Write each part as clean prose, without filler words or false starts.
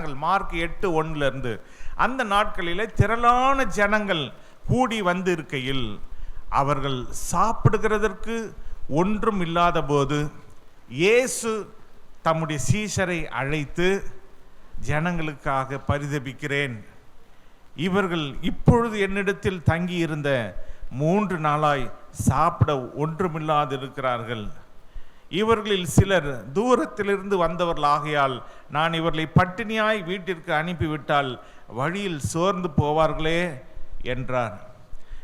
இருக்கிறார்கள். மார்க் 8:1 அந்த நாட்களிலே திரளான ஜனங்கள் கூடி வந்து இருக்கையில் அவர்கள் சாப்பிடுகிறதற்கு ஒன்றும் இல்லாத போது இயேசு தம்முடைய சீஷரை அழைத்து, ஜனங்களுக்காக பரிதபிக்கிறேன். இவர்கள் இப்பொழுது என்னிடத்தில் தங்கியிருந்த 3 நாளாய் சாப்பிட ஒன்றுமில்லாது இருக்கிறார்கள். இவர்களில் சிலர் தூரத்திலிருந்து வந்தவர்கள் ஆகையால் நான் இவர்களை பட்டினியாய் வீட்டிற்கு அனுப்பிவிட்டால் வழியில் சோர்ந்து போவார்களே என்றார்.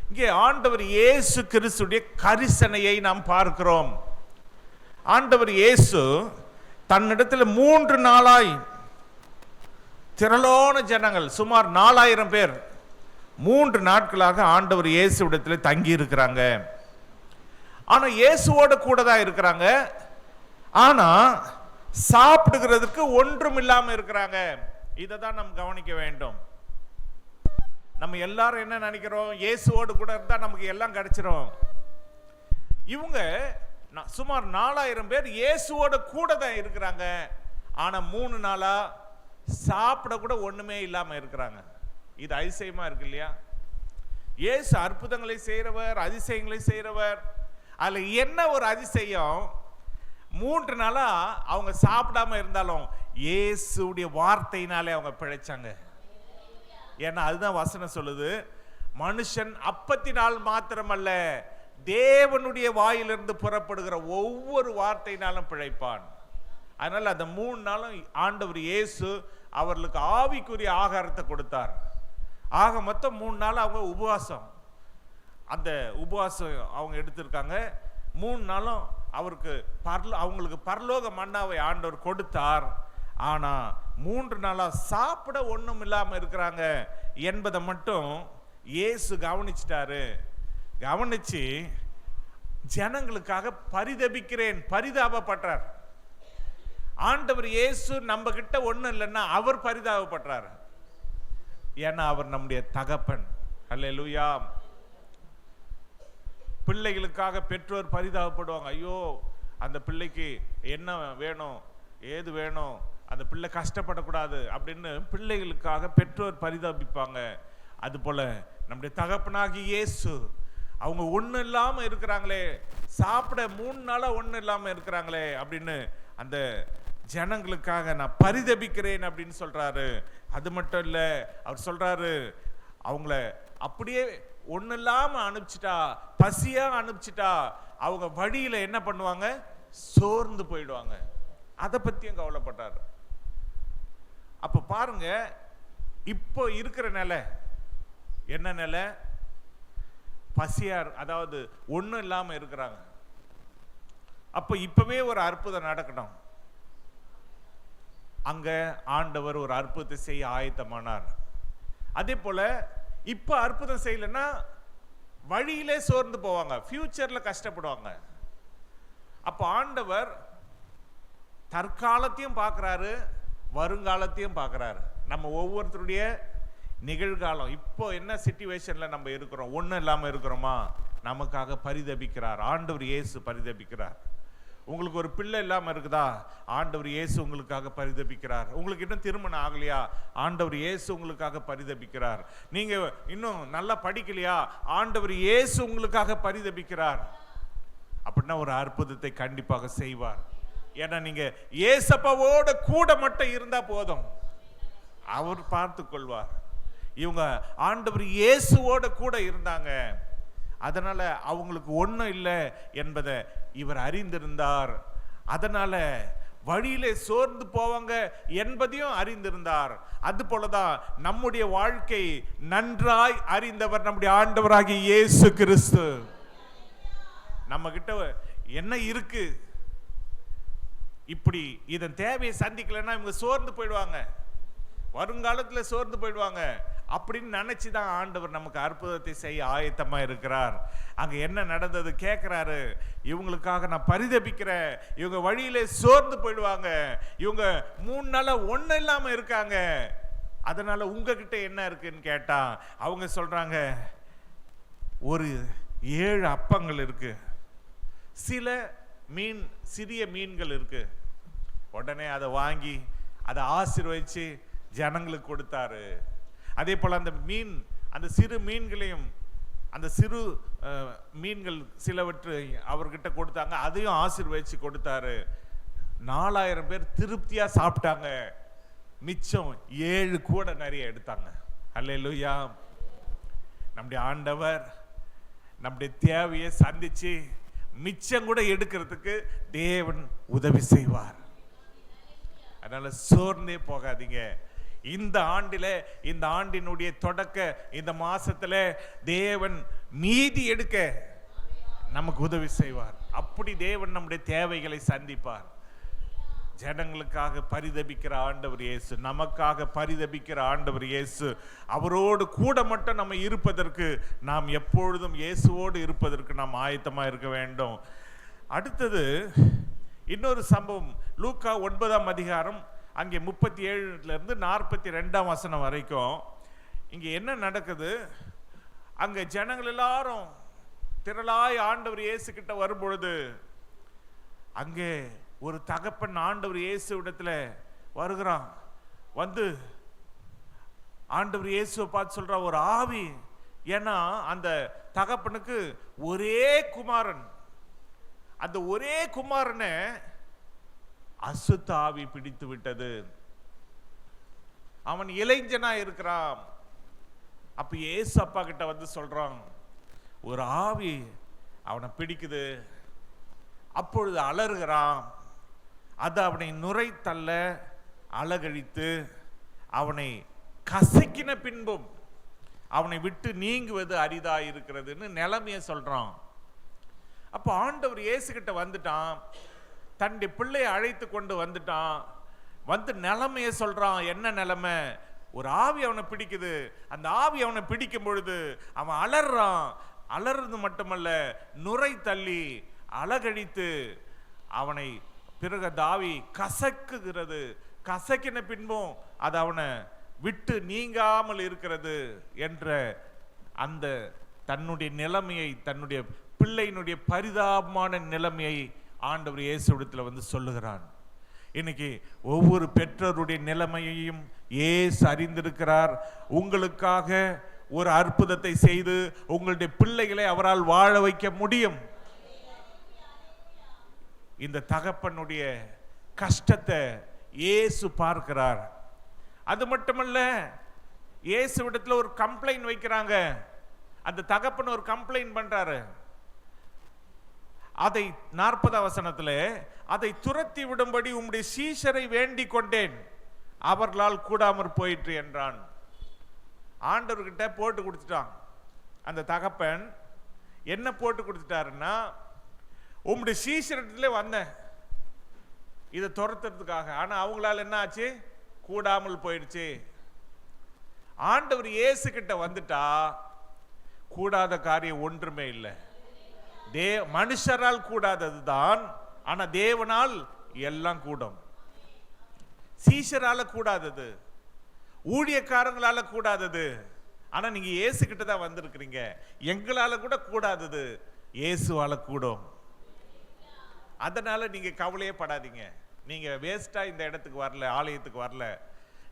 இங்கே ஆண்டவர் இயேசு கிறிஸ்துடைய கரிசனையை நாம் பார்க்கிறோம். ஆண்டவர் இயேசு தன்னிடத்தில் 3 நாளாய் திரளான ஜனங்கள், சுமார் 4000 பேர் 3 நாட்களாக ஆண்டவர் இயேசுவிடத்தில் தங்கி இருக்கிறாங்க. ஆனா இயேசுவோட கூட தான் இருக்கிறாங்க. ஆனா சாப்பிடுகிறதுக்கு ஒன்றும் இல்லாம இருக்கிறாங்க. இதை தான் நாம் கவனிக்க வேண்டும். நம்ம எல்லாரும் என்ன நினைக்கிறோம்? இயேசுவோடு கூட இருந்தா நமக்கு எல்லாம் கிடைச்சிரும். இவங்க சுமார் 4000 பேர் இயேசுவோட கூட தான் இருக்கிறாங்க. ஆனா 3 நாளா சாப்பிட கூட ஒண்ணுமே இல்லாம இருக்கிறாங்க. இது அதிசயமா இருக்கு இல்லையா? இயேசு அற்புதங்களை செய்கிறவர், அதிசயங்களை செய்கிறவர். அதுல என்ன ஒரு அதிசயம்? 3 நாளா அவங்க சாப்பிடாம இருந்தாலும் இயேசுடைய வார்த்தையினாலே அவங்க பிழைச்சாங்க. ஏன்னா அதுதான் வசனம் சொல்லுது, மனுஷன் அப்பத்தினால் மாத்திரமல்ல தேவனுடைய வாயிலிருந்து புறப்படுகிற ஒவ்வொரு வார்த்தையினாலும் பிழைப்பான். அதனால அந்த 3 நாளும் ஆண்டவர் இயேசு அவர்களுக்கு ஆவிக்குரிய ஆகாரத்தை கொடுத்தார். ஆக மொத்தம் 3 நாள் அவங்க உபவாசம். அந்த உபவாசம் அவங்க எடுத்திருக்காங்க. 3 நாளும் அவங்களுக்கு பரலோக மன்னாவை ஆண்டவர் கொடுத்தார். ஆனா 3 நாளா சாப்பிட ஒண்ணும் இல்லாம இருக்கிறாங்க என்பதை மட்டும் இயேசு கவனிச்சிட்டாரு. கவனிச்சு ஜனங்களுக்காக பரிதபிக்கிறேன், பரிதாபப்படுறார். ஆண்டவர் இயேசு நம்ம கிட்ட ஒண்ணும் இல்லைன்னா அவர் பரிதாபப்படுறார். ஏன்னா அவர் நம்முடைய தகப்பன். அல்லேலூயா. பிள்ளைகளுக்காக பெற்றோர் பரிதாபப்படுவாங்க. ஐயோ அந்த பிள்ளைக்கு என்ன வேணும், ஏது வேணும், அந்த பிள்ளை கஷ்டப்படக்கூடாது அப்படின்னு பிள்ளைகளுக்காக பெற்றோர் பரிதாபிப்பாங்க. அது போல நம்முடைய தகப்பனாகி இயேசு அவங்க ஒன்றும் இல்லாம இருக்கிறாங்களே, சாப்பிட 3 நாளா ஒன்றும் இல்லாம இருக்கிறாங்களே அப்படின்னு அந்த ஜனங்களுக்காக நான் பரிதபிக்கிறேன் அப்படின்னு சொல்றாரு. அது மட்டும் இல்ல, அவர் சொல்றாரு அவங்கள அப்படியே ஒன்றும் இல்லாம அனுப்பிச்சிட்டா, பசியா அனுப்பிச்சிட்டா அவங்க வழியில என்ன பண்ணுவாங்க? சோர்ந்து போயிடுவாங்க. அதை பத்தியும் கவலைப்பட்டாரு. அப்ப பாருங்க, இப்போ இருக்கிற நிலை என்ன நிலை? பசியார், அதாவது ஒன்றும் இல்லாம இருக்கிறாங்க. அப்ப இப்பவே ஒரு அற்புதம் நடக்கணும். அங்க ஆண்டவர் ஒரு அற்புதத்தை செய்ய ஆயத்தமானார். அதே போல இப்ப அற்புதம் செய்யலன்னா வழியிலே சோர்ந்து போவாங்க, ஃபியூச்சர்ல கஷ்டப்படுவாங்க. அப்ப ஆண்டவர் தற்காலத்தையும் பார்க்கிறாரு, வருங்காலத்தையும் பார்க்கிறாரு. நம்ம ஒவ்வொருத்தருடைய நிகழ்காலம், இப்போ என்ன சிச்சுவேஷன்ல நம்ம இருக்கிறோம், ஒன்றும் இல்லாம இருக்கிறோமா, நமக்காக பரிதபிக்கிறார். ஆண்டவர் இயேசு பரிதபிக்கிறார். உங்களுக்கு ஒரு பிள்ளை இல்லாம இருக்குதா, ஆண்டவர் இயேசு உங்களுக்காக பரிதபிக்கிறார். உங்களுக்கு இன்னும் திருமணம் ஆகலையா, ஆண்டவர் இயேசு உங்களுக்காக பரிதபிக்கிறார். நீங்க இன்னும் நல்லா படிக்கலையா, ஆண்டவர் இயேசு உங்களுக்காக பரிதபிக்கிறார். அப்படின்னா ஒரு அற்புதத்தை கண்டிப்பாக செய்வார். ஏன்னா நீங்க இயேசப்பாவோட கூட மட்டும் இருந்தா போதும், அவர் பார்த்து கொள்வார். இவங்க ஆண்டவர் இயேசுவோட கூட இருந்தாங்க. அதனால அவங்களுக்கு ஒன்றும் இல்லை என்பதை இவர் அறிந்திருந்தார். அதனால வழியிலே சோர்ந்து போவாங்க என்பதையும் அறிந்திருந்தார். அது போலதான் நம்முடைய வாழ்க்கை நன்றாய் அறிந்தவர் நம்முடைய ஆண்டவராகிய இயேசு கிறிஸ்து. நம்ம கிட்ட என்ன இருக்கு, இப்படி இதன் தேவையை சந்திக்கலைன்னா இவங்க சோர்ந்து போயிடுவாங்க, வருங்காலத்தில் சோர்ந்து போயிடுவாங்க அப்படின்னு நினைச்சுதான் ஆண்டவர் நமக்கு அற்புதத்தை செய்ய ஆயத்தமா இருக்கிறார். அங்க என்ன நடந்தது கேட்கிறாரு. இவங்களுக்காக நான் பரிதபிக்கிறேன், இவங்க வழியிலே சோர்ந்து போயிடுவாங்க, இவங்க 3 நாளா ஒன்னும் இல்லாம இருக்காங்க, அதனால உங்ககிட்ட என்ன இருக்குன்னு கேட்டா அவங்க சொல்றாங்க, ஒரு 7 அப்பங்கள் இருக்கு, சில சிறிய மீன்கள் இருக்கு. உடனே அதை வாங்கி அதை ஆசீர்வதிச்சு ஜனங்களுக்கு கொடுத்தாரு. அதே போல அந்த சிறு மீன்களையும், அந்த சிறு மீன்கள் சிலவற்றை அவர்கிட்ட கொடுத்தாங்க, அதையும் ஆசீர்வதிச்சு கொடுத்தாரு. 4000 பேர் திருப்தியா சாப்பிட்டாங்க. மிச்சம் 7 கூட நிறைய எடுத்தாங்க. அல்லேலூயா. நம்முடைய ஆண்டவர் நம்முடைய தேவையை சந்திச்சு மிச்சம் கூட எடுக்கிறதுக்கு தேவன் உதவி செய்வார். அதனால சோர்ந்தே போகாதீங்க. இந்த ஆண்டில, இந்த ஆண்டினுடைய தொடக்க இந்த மாசத்துல தேவன் மீதி எடுக்க நமக்கு உதவி செய்வார். அப்படி தேவன் நம்முடைய தேவைகளை சந்திப்பார். ஜனங்களுக்காக பரிதபிக்கிற ஆண்டவர் இயேசு, நமக்காக பரிதபிக்கிற ஆண்டவர் இயேசு. அவரோடு கூட மட்டும் நம்ம இருப்பதற்கு, நாம் எப்பொழுதும் இயேசுவோடு இருப்பதற்கு நாம் ஆயத்தமா இருக்க வேண்டும். அடுத்தது இன்னொரு சம்பவம், லூக்கா 9ஆம் அதிகாரம், அங்கே 37 42 வசனம் வரைக்கும். இங்க என்ன நடக்குது? அங்க ஜனங்கள் எல்லாரும் திரளாய் ஆண்டவர் இயேசு கிட்ட வரும்பொழுது, அங்கே ஒரு தகப்பன் ஆண்டவர் இயேசு இடத்துல வருகிறான். வந்து ஆண்டவர் இயேசுவை பார்த்து சொல்ற, ஒரு ஆவி. ஏன்னா அந்த தகப்பனுக்கு ஒரே குமாரன், அந்த ஒரே குமாரனை அசுத்த ஆவி பிடித்து விட்டது. அவன் இளைஞனா இருக்கிறான். அப்ப இயேசு அப்பா கிட்ட வந்து சொல்றான், ஒரு ஆவி அவனை பிடிக்குது. அப்பொழுது அலறுகிறான். அது அவனை நுரை தள்ள அலகழித்து அவனை கசக்கின பின்பும் அவனை விட்டு நீங்குவது அரிதா இருக்கிறதுன்னு நிலைமைய சொல்றான். அப்ப ஆண்டவர் இயேசு கிட்ட வந்துட்டான், தன்னுடைய பிள்ளையை அழைத்து கொண்டு வந்துட்டான். வந்து நிலைமைய சொல்றான். என்ன நிலைமை? ஒரு ஆவி அவனை பிடிக்குது. அந்த ஆவி அவனை பிடிக்கும் பொழுது அவன் அலறான். அலறது மட்டுமல்ல, நுரை தள்ளி அலகழித்து அவனை பிறகு தாவி கசக்குகிறது. கசக்கின பின்பும் அது அவனை விட்டு நீங்காமல் இருக்கிறது என்ற அந்த தன்னுடைய நிலைமையை, தன்னுடைய பிள்ளையினுடைய பரிதாபமான நிலைமையை ஆண்டவர் இயேசுவிடத்தில் வந்து சொல்லுகிறான். இன்னைக்கு ஒவ்வொரு பெற்றோருடைய நிலைமையையும் இயேசு அறிந்திருக்கிறார். உங்களுக்காக ஒரு அற்புதத்தை செய்து உங்களுடைய பிள்ளைகளை அவரால் வாழ வைக்க முடியும். இந்த தகப்பனுடைய கஷ்டத்தை இயேசு பார்க்கிறார். அது மட்டுமல்ல, இயேசுவிடத்தில் ஒரு கம்ப்ளைண்ட் வைக்கிறாங்க. அந்த தகப்பன் ஒரு கம்ப்ளைண்ட் பண்றாரு. அதை 40 வசனத்தில், அதை துரத்தி விடும்படி உம்முடைய சீஷரை வேண்டிக் கொண்டேன், அவர்களால் கூடாமற் போயிற்று என்றான். ஆண்டவர்கிட்ட போட்டு கொடுத்துட்டான். அந்த தகப்பன் என்ன போட்டு கொடுத்துட்டாருன்னா, உம்முடைய சீஷரிடத்துல வந்தேன் இதை துரத்துறதுக்காக, ஆனா அவங்களால என்ன ஆச்சு? கூடாமல் போயிடுச்சு. ஆண்டவர் இயேசு கிட்ட வந்துட்டா கூடாத காரியம் ஒன்றுமே இல்லை. மனுஷரால் கூடாததுதான், ஆனா தேவனால் எல்லாம் கூடும். சீஷரால கூடாதது, ஊழியக்காரங்களால கூடாதது, ஆனா நீங்க இயேசு கிட்ட தான் வந்திருக்கிறீங்க. எங்களால கூட கூடாதது இயேசுவால கூடும். அதனால நீங்க கவலையே படாதீங்க. நீங்க வேஸ்டா இந்த இடத்துக்கு வரல, ஆலயத்துக்கு வரல.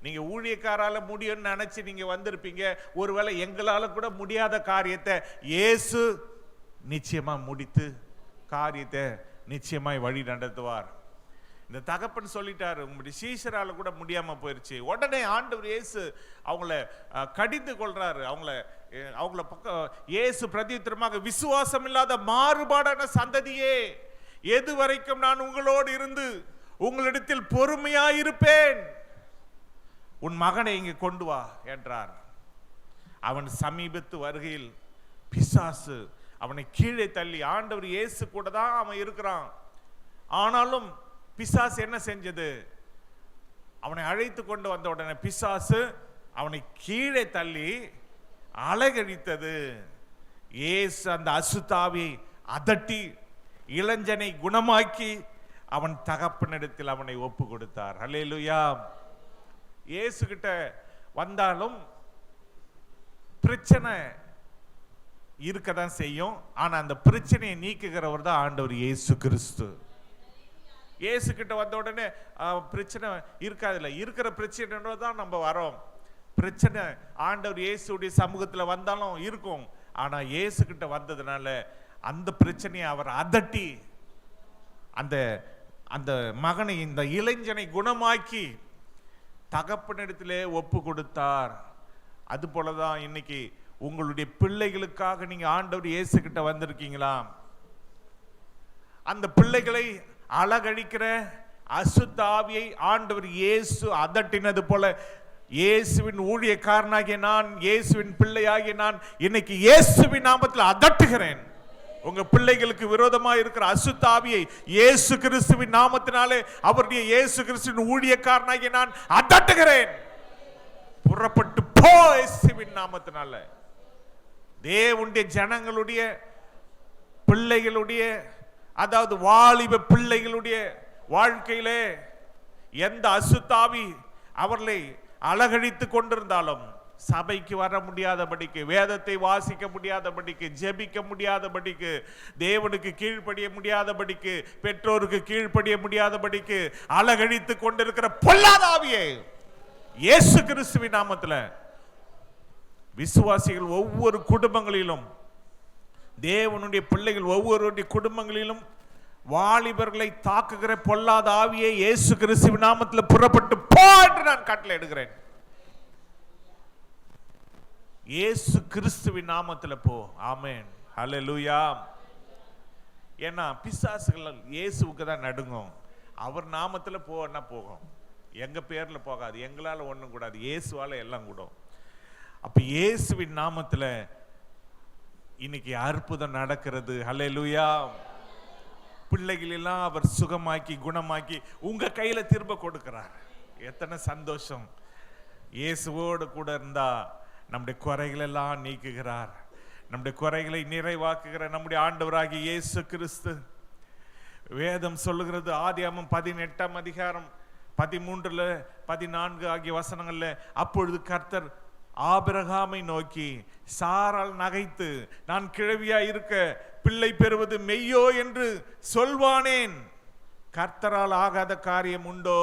நீங்க ஊழியக்காரால முடியும்னு நினைச்சு நீங்க வந்திருப்பீங்க. ஒருவேளை எங்களால கூட முடியாத காரியத்தை இயேசு நிச்சயமா முடித்து காரியத்தை நிச்சயமாய் வழி நடத்துவார். இந்த தகப்பன் சொல்லிட்டாரு, உங்களுடைய சீஷரால கூட முடியாம போயிருச்சு. உடனே ஆண்டவர் இயேசு அவங்கள கடிந்து கொள்றாரு. அவங்கள பக்கம் இயேசு பிரதித்திரமாக, விசுவாசம் இல்லாத மாறுபாடான சந்ததியே, எது வரைக்கும் நான் உங்களோடு இருந்து உங்களிடத்தில் பொறுமையாயிருப்பேன்? உன் மகனை இங்கு கொண்டு வா என்றார். அவன் சமீபத்து வருகையில் பிசாசு அவனை கீழே தள்ளி, ஆண்டவர் இயேசு கூட தான் அவன் இருக்கிறான், ஆனாலும் பிசாசு என்ன செஞ்சது? அவனை அழைத்து கொண்டு வந்த உடனே பிசாசு அவனை கீழே தள்ளி அலகழித்தது. இயேசு அந்த அசுத்தாவை அதட்டி இளைஞனை குணமாக்கி அவன் தகப்பனிடத்தில் அவனை ஒப்பு கொடுத்தார். அல்லேலூயா. இயேசு கிட்ட வந்தாலும் பிரச்சனை இருக்கதான் செய்யும். ஆனா அந்த பிரச்சனையை நீக்குகிறவர் தான் ஆண்டவர் இயேசு கிறிஸ்து. இயேசு கிட்ட வந்த உடனே பிரச்சனை இருக்காதுல்ல. இருக்கிற பிரச்சனை தான் நம்ம வரோம். பிரச்சனை ஆண்டவர் இயேசுடைய சமூகத்தில் வந்தாலும் இருக்கும். ஆனா இயேசு கிட்ட வந்ததுனால அந்த பிரச்சனையை அவர் அதட்டி அந்த அந்த மகனை, இந்த இளைஞனை குணமாக்கி தகப்பனிடத்திலே ஒப்பு கொடுத்தார். அது போலதான் இன்னைக்கு உங்களுடைய பிள்ளைகளுக்காக நீங்க ஆண்டவர் இயேசு கிட்ட வந்திருக்கீங்களா? அந்த பிள்ளைகளை அழகழிக்கிற அசுத்த ஆவியை ஆண்டவர் இயேசு அதட்டினது போல இயேசுவின் ஊழியக்காரனாகிய நான், இயேசுவின் பிள்ளையாகிய நான் இன்னைக்கு இயேசுவின் நாமத்தில் அதட்டுகிறேன். உங்க பிள்ளைகளுக்கு விரோதமா இருக்கிற அசுத்த ஆவியை இயேசு கிறிஸ்துவின் நாமத்தினாலே, அவருடைய இயேசு கிறிஸ்துவின் ஊழியக்காரனாகிய நான் அதட்டுகிறேன். புறப்பட்டு போ இயேசுவின் நாமத்தினால. தேவனுடைய ஜனங்களுடைய பிள்ளைகளுடைய, அதாவது வாலிப பிள்ளைகளுடைய வாழ்க்கையிலே எந்த அசுத்தாவி அவர்களை அலகழித்து கொண்டிருந்தாலும், சபைக்கு வர முடியாதபடிக்கு, வேதத்தை வாசிக்க முடியாதபடிக்கு, ஜெபிக்க முடியாதபடிக்கு, தேவனுக்கு கீழ்ப்படிய முடியாதபடிக்கு, பெற்றோருக்கு கீழ்ப்படிய முடியாதபடிக்கு அலகழித்து கொண்டிருக்கிற பொல்லாத ஆவியே இயேசு கிறிஸ்துவின் நாமத்தில் விசுவாசிகள் ஒவ்வொரு குடும்பங்களிலும், தேவனுடைய பிள்ளைகள் ஒவ்வொருடைய குடும்பங்களிலும் வாலிபர்களை தாக்குகிற பொல்லாத ஆவியை இயேசு கிறிஸ்துவின் நாமத்தில் புறப்பட்டு போ என்று நான் கட்டளை எடுக்கிறேன். இயேசு கிறிஸ்துவின் நாமத்தில் போ. ஆமென், ஹல்லேலூயா. ஏன்னா பிசாசுகள் இயேசுவுக்கு தான் நடுங்கும். அவர் நாமத்தில் போன்னா போகும், எங்க பேர்ல போகாது, எங்களால ஒண்ணும் கூடாது, இயேசுவால எல்லாம் கூடும். அப்ப இயேசுவின் நாமத்தில் இன்னைக்கு அற்புதம் நடக்கிறது. ஹல்லேலூயா. பிள்ளைகள் எல்லாம் அவர் சுகமாக்கி குணமாக்கி உங்க கையில திரும்ப கொடுக்கிறார். எத்தனை சந்தோஷம்! இயேசுவோடு கூட இருந்தா நம்முடைய குறைகள் எல்லாம் நீக்குகிறார். நம்முடைய குறைகளை நிறைவாக்குகிற நம்முடைய ஆண்டவராகிய இயேசு கிறிஸ்து. வேதம் சொல்லுகிறது, ஆதியாகமம் 18ஆம் அதிகாரம் 13, 14 ஆகிய வசனங்கள்ல, அப்பொழுது கர்த்தர் ஆபிரகாமை நோக்கி, சாரால் நகைத்து, நான் கிழவியா இருக்க பிள்ளை பெறுவது மெய்யோ என்று சொல்வானேன்? கர்த்தரால் ஆகாத காரியம் உண்டோ?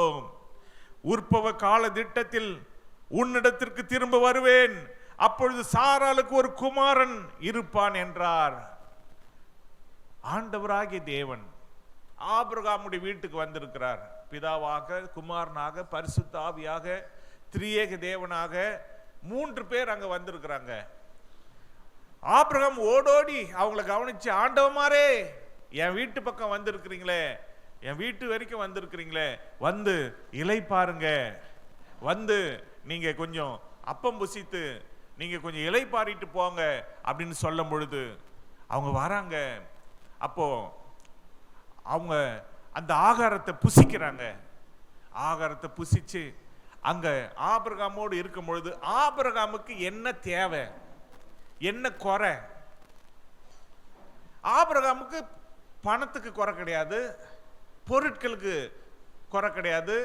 உற்பவ கால திட்டத்தில் உன்னிடத்திற்கு திரும்ப வருவேன், அப்பொழுது சாராளுக்கு ஒரு குமாரன் இருப்பான் என்றார். ஆண்டவராகிய தேவன் ஆபிரகாமுடைய வீட்டுக்கு வந்திருக்கிறார். பிதாவாக, குமாரனாக, பரிசுத்த ஆவியாக, திரியேக தேவனாக 3 பேர் அங்க வந்திருக்கிறாங்க. ஆபிரகாம் ஓடோடி அவங்களை கவனிச்சு, ஆண்டவமாரே என் வீட்டு பக்கம் வந்திருக்கிறீங்களே, என் வீட்டு வரைக்கும் வந்திருக்கிறீங்களே, வந்து இலை பாருங்க, வந்து நீங்க கொஞ்சம் அப்பம் புசித்து நீங்க கொஞ்சம் இலை பாரிட்டு போங்க அப்படின்னு சொல்லும் பொழுது அவங்க வராங்க. அப்போ அவங்க அந்த ஆகாரத்தை புசிக்கிறாங்க. ஆகாரத்தை புசிச்சு அங்க ஆபிரகாமோடு இருக்கும் பொழுது ஆபிரகாமுக்கு என்ன தேவை, என்ன குறை? ஆபிரகாமுக்கு பணத்துக்கு குறை கிடையாது, பொருட்களுக்கு குறை கிடையாது,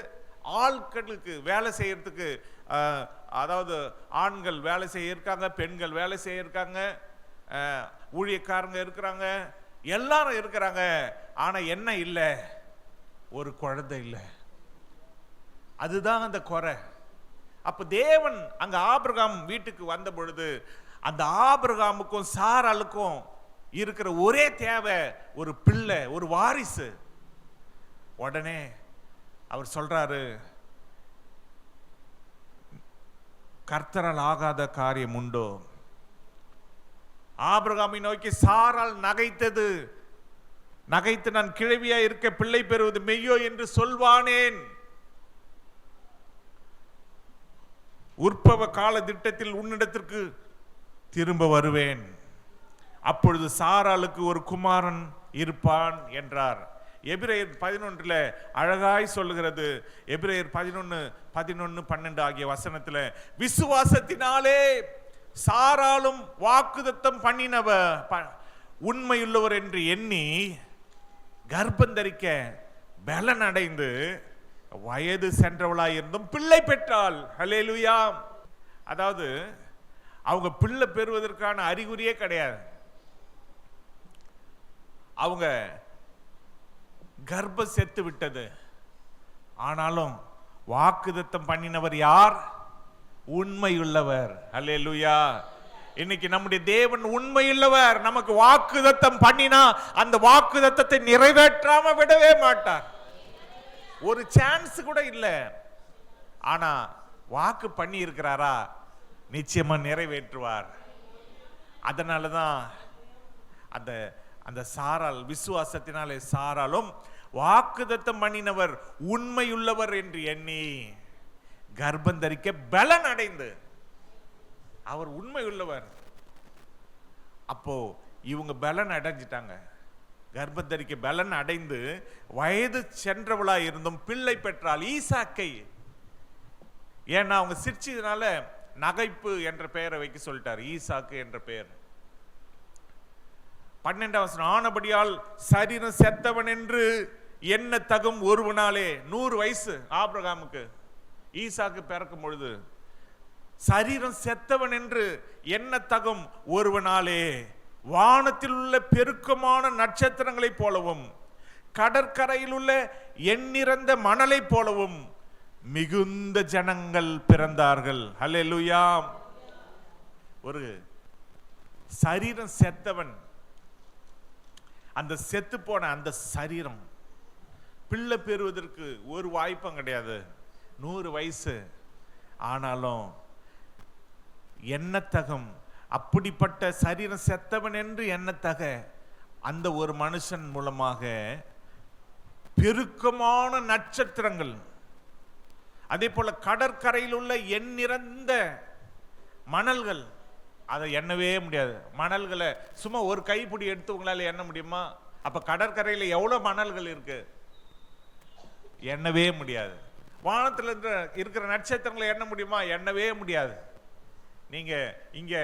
ஆட்களுக்கு வேலை செய்யறதுக்கு, அதாவது ஆண்கள் வேலை செய்ய இருக்காங்க, பெண்கள் வேலை செய்ய இருக்காங்க, ஊழியக்காரங்க இருக்கிறாங்க, எல்லாரும் இருக்கிறாங்க. ஆனா என்ன இல்லை? ஒரு குழந்தை இல்லை. அதுதான் அந்த குறை. அப்ப தேவன் அங்க ஆபிரகாம் வீட்டுக்கு வந்த பொழுது அந்த ஆபிரகாமுக்கும் சாராளுக்கும் இருக்கிற ஒரே தேவை ஒரு பிள்ளை, ஒரு வாரிசு. உடனே அவர் சொல்றாரு, கர்த்தரால் ஆகாத காரியம் உண்டோ? ஆபிரகாமை நோக்கி சாரால் நகைத்தது, நகைத்து நான் கிழவியா இருக்க பிள்ளை பெறுவது மெய்யோ என்று சொல்வானேன்? உற்பவ கால திட்டத்தில் உன்னிடத்திற்கு திரும்ப வருவேன், அப்பொழுது சாராளுக்கு ஒரு குமாரன் இருப்பான் என்றார். எபிரேயர் 11 அழகாய் சொல்லுகிறது. எபிரேயர் 11, 11, 12 ஆகிய வசனத்துல, விசுவாசத்தினாலே சாராலும் வாக்குத்தத்தம் பண்ணினவ உண்மையுள்ளவர் என்று எண்ணி கர்ப்பந்தரிக்க பலன் அடைந்து வயது சென்றவளாயிருந்தும் பிள்ளை பெற்றாள். ஹல்லேலூயா. அதாவது அவங்க பிள்ளை பெறுவதற்கான அறிகுறியே கிடையாது. அவங்க கர்ப்பம் செத்து விட்டது. ஆனாலும் வாக்குத்தத்தம் பண்ணினவர் யார்? உண்மையுள்ளவர். அல்லேலூயா. இன்னைக்கு நம்முடைய தேவன் உண்மையுள்ளவர். நமக்கு வாக்குத்தத்தம் பண்ணினா அந்த வாக்குத்தத்தத்தை நிறைவேற்றாம விடவே மாட்டார். ஒரு சான்ஸ் கூட இல்லை. ஆனா வாக்கு பண்ணி இருக்கிறாரா, நிச்சயமா நிறைவேற்றுவார். அதனாலதான் அந்த அந்த சாரால், விசுவாசத்தினாலே சாராலும் வாக்குத்தத்தம் பண்ணினவர் உண்மையுள்ளவர் என்று எண்ணி கர்ப்பம் தரிக்க பலன் அடைந்து, அவர் உண்மையுள்ளவர். அப்போ இவங்க பலன் அடைஞ்சிட்டாங்க. கர்ப்பம் தரிக்க பலன் அடைந்து வயது சென்றவளா இருந்தும் பிள்ளை பெற்றால் ஈசாக்கை. ஏன்னா அவங்க சிரிச்சதுனால நகைப்பு என்ற பெயரை வைக்க சொல்லிட்டார், ஈசாக்கு என்ற பெயர். 12ஆம் வசனம், ஆனபடியால் சரீரம் செத்தவன் என்று என்ன தகும் ஒருவனாலே. 100 வயசு ஆபிரகாமுக்கு. ஈசாக்கு பிறக்கும் பொழுது சரீரம் செத்தவன் என்று என்ன தகும் ஒருவனாலே வானத்தில் உள்ள பெருக்கமான நட்சத்திரங்களை போலவும் கடற்கரையில் உள்ள எண்ணிறந்த மணலை போலவும் மிகுந்த ஜனங்கள் பிறந்தார்கள். அல்லேலூயா. ஒரு சரீரம் செத்தவன், அந்த செத்து போன அந்த சரீரம் பிள்ளை பெறுவதற்கு ஒரு வாய்ப்பும் கிடையாது. 100 வயசு ஆனாலும் எண்ணத்தகும். அப்படிப்பட்ட சரீரம் செத்தவன் என்று எண்ணத்தக அந்த ஒரு மனுஷன் மூலமாக பெருக்கமான நட்சத்திரங்கள், அதே போல கடற்கரையில் உள்ள எண்ணிறந்த மணல்கள், அதை எண்ணவே முடியாது. மணல்களை சும்மா ஒரு கைப்பிடி எடுத்து உங்களால எண்ண முடியுமா? அப்ப கடற்கரையில் எவ்வளவு மணல்கள் இருக்கு, எண்ணவே முடியாது. வானத்தில் இருக்கிற நட்சத்திரங்களை எண்ண முடியுமா? எண்ணவே முடியாது. நீங்க இங்க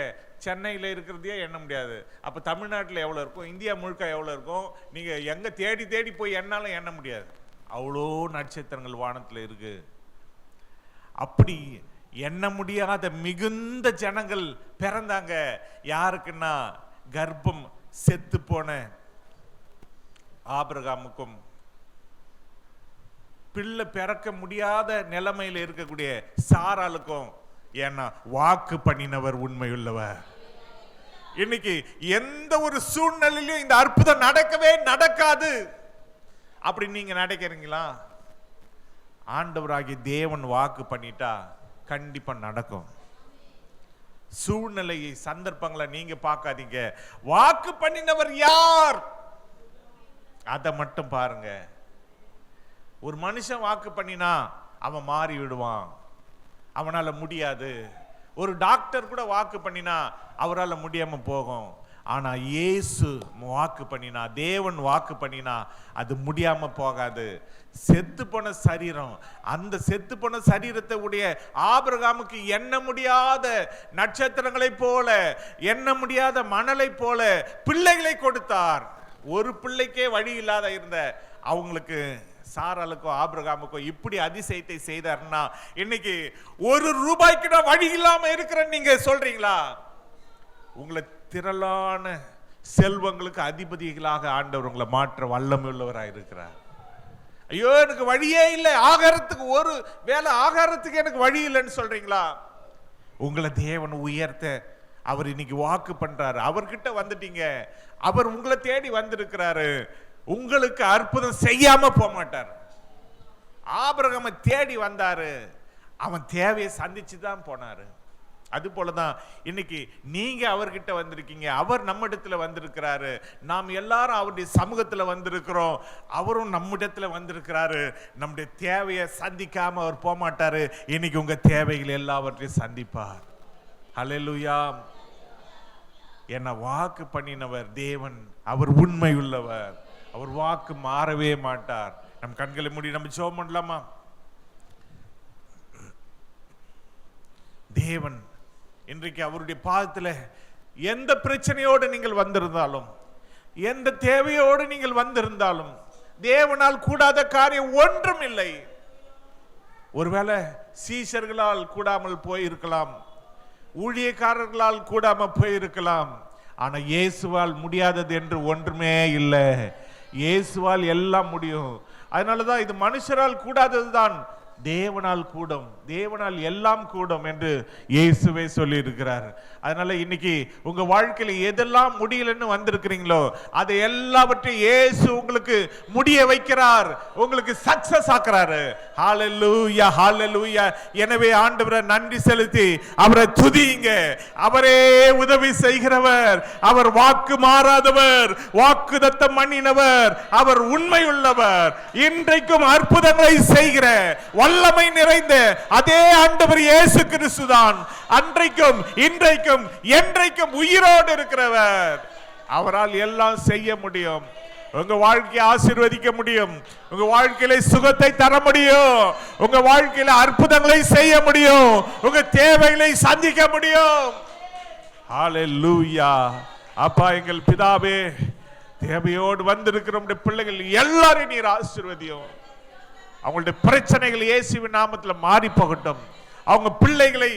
சென்னையில் இருக்கிறதையே எண்ண முடியாது. அப்ப தமிழ்நாட்டில் எவ்வளவு இருக்கும், இந்தியா முழுக்க எவ்வளவு இருக்கும், நீங்க எங்க தேடி தேடி போய் எண்ணாலும் எண்ண முடியாது. அவ்வளோ நட்சத்திரங்கள் வானத்தில் இருக்கு. அப்படி எண்ண முடியாத மிகுந்த ஜனங்கள் பிறந்தாங்க. யாருக்குன்னா கர்ப்பம் செத்து போன ஆபிரகாமுக்கும் பிள்ளை பிறக்க முடியாத நிலைமையில் இருக்கக்கூடிய சாராளுக்கும். ஏன்னா வாக்கு பண்ணினவர் உண்மையுள்ளவர். இன்னைக்கு எந்த ஒரு சூழ்நிலையிலும் இந்த அற்புதம் நடக்கவே நடக்காது அப்படி நீங்க நினைக்கிறீங்களா? ஆண்டவராகிய தேவன் வாக்கு பண்ணிட்டா கண்டிப்பா நடக்கும். சூழ்நிலையை, சந்தர்ப்பங்களை நீங்க பார்க்காதீங்க. வாக்கு பண்ணினவர் யார் அதை மட்டும் பாருங்க. ஒரு மனுஷன் வாக்கு பண்ணினா அவன் மாறி விடுவான், அவனால முடியாது. ஒரு டாக்டர் கூட வாக்கு பண்ணினா அவரால் முடியாம போகும். ஆனா இயேசு வாக்கு பண்ணினா, தேவன் வாக்கு பண்ணினா அது முடியாம போகாது. செத்து போன சரீரம், அந்த செத்து போன சரீரத்தை உடைய ஆபிரகாமுக்கு எண்ண முடியாத நட்சத்திரங்களை போல, எண்ண முடியாத மணலை போல பிள்ளைகளை கொடுத்தார். ஒரு பிள்ளைக்கே வழி இல்லாத இருந்த அவங்களுக்கு, சாராளுக்கோ ஆபிரகாமுக்கோ இப்படி அதிசயத்தை செய்தார்னா, இன்னைக்கு ₹1 நான் வழி இல்லாம இருக்கிறேன்னு நீங்க சொல்றீங்களா? உங்களை திரளான செல்வங்களுக்கு அதிபதிகளாக ஆண்டவர் உங்களை மாற்ற வல்லமை உள்ளவராக இருக்கிறார். ஐயோ எனக்கு வழியே இல்லை, ஆகாரத்துக்கு ஒரு வேலை ஆகாரத்துக்கு எனக்கு வழி இல்லைன்னு சொல்றீங்களா? உங்களை தேவன் உயர்த்த அவர் இன்னைக்கு வாக்கு பண்றாரு. அவர்கிட்ட வந்துட்டீங்க, அவர் உங்களை தேடி வந்திருக்கிறாரு. உங்களுக்கு அற்புதம் செய்யாம போக மாட்டார். ஆபிரகாமை தேடி வந்தாரு, அவன் தேவையை சந்திச்சு தான் போனாரு. அது போலதான் இன்னைக்கு நீங்க அவர்கிட்ட வந்திருக்கீங்க, அவர் நம்ம இடத்துல வந்திருக்கிறாரு. நாம் எல்லாரும் அவருடைய சமூகத்துல வந்திருக்கிறோம், அவரும் நம்ம இடத்துல வந்திருக்கிறாரு. நம்முடைய தேவையை சந்திக்காம அவர் போக மாட்டாரு. இன்னைக்கு உங்க தேவைகள் எல்லாவற்றையும் சந்திப்பார். ஹல்லேலூயா. என்ன வாக்கு பண்ணினவர் தேவன், அவர் உண்மை உள்ளவர், அவர் வாக்கு மாறவே மாட்டார். நம் கண்களை மூடி நம்ம ஜெபம் பண்ணலாமா? தேவன் இன்றைக்கு அவருடைய பாதத்தில் எந்த பிரச்சனையோடு நீங்கள் வந்திருந்தாலும், எந்த தேவையோடு நீங்கள் வந்திருந்தாலும், தேவனால் கூடாத காரியம் ஒன்றும் இல்லை. ஒருவேளை சீஷர்களால் கூடாமல் போயிருக்கலாம், ஊழியக்காரர்களால் கூடாமல் போயிருக்கலாம். ஆனா இயேசுவால் முடியாதது என்று ஒன்றுமே இல்லை. இயேசுவால் எல்லாம் முடியும். அதனாலதான் இது மனுஷரால் கூடாததுதான் தேவனால் கூடும், தேவனால் எல்லாம் கூடும் என்று இயேசுவே சொல்லி இருக்கிறார். அதனால இன்னைக்கு உங்க வாழ்க்கையில எதெல்லாம் முடியலன்னு வந்திருக்கிறீங்களோ அதை எல்லாவற்றையும் இயேசு உங்களுக்கு முடிய வைக்கிறார், உங்களுக்கு சக்சஸ் ஆக்குறாரு. ஹalleluya ஹalleluya. எனவே ஆண்டவரை நன்றி செலுத்தி அவரை துதியுங்க. அவரே உதவி செய்கிறவர், அவர் வாக்கு மாறாதவர், வாக்குத்தத்தம் பண்ணினவர், அவர் உண்மையுள்ளவர், இன்றைக்கும் அற்புதங்களை செய்கிற வல்லமை நிறைந்த அதே ஆண்டவர் இயேசு கிறிஸ்துதான் அன்றைக்கும் இன்றைக்கும் என்றைக்கும் உயிரோடு இருக்கிறவர். அவரால் எல்லாம் செய்ய முடியும். உங்க வாழ்க்கையை ஆசீர்வதிக்க முடியும், உங்க வாழ்க்கையில சுகத்தை தர முடியும், உங்க வாழ்க்கையில அற்புதங்களை செய்ய முடியும், உங்க தேவைகளை சந்திக்க முடியும். ஹalleluya. அப்பா எங்கள் பிதாவே, தேவையோடு வந்திருக்கிற நம்முடைய பிள்ளைகள் எல்லாரையும் நீர் ஆசீர்வதியும். அவங்களுடைய பிரச்சனைகள் இயேசுவின் நாமத்தில் மாறி போகட்டும். அவங்க பிள்ளைகளை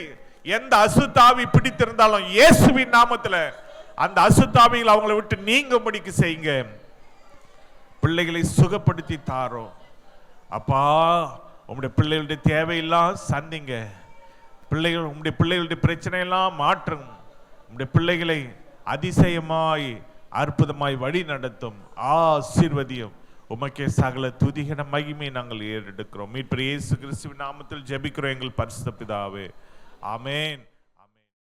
எந்த அசுத்தாவி பிடித்திருந்தாலும் இயேசுவின் நாமத்தில் அந்த அசுத்தாவிகள் அவங்களை விட்டு நீங்கும்படிக்கு செய்யுங்க. பிள்ளைகளை சுகப்படுத்தி தாரோம் அப்பா. உங்களுடைய பிள்ளைகளுடைய தேவையெல்லாம் சந்திங்க. பிள்ளைகள் உங்களுடைய பிள்ளைகளுடைய பிரச்சனையெல்லாம் மாற்றும். உங்களுடைய பிள்ளைகளை அதிசயமாய் அற்புதமாய் வழி நடத்தும். ஆசீர்வதியும். உமக்கே சகல துதிகன மகிமை நாங்கள் ஏறெடுக்கிறோம். மீட்பர் இயேசு கிறிஸ்துவின் நாமத்தில் ஜெபிக்கிறோம் எங்கள் பரிசுத்த பிதாவே. ஆமென்.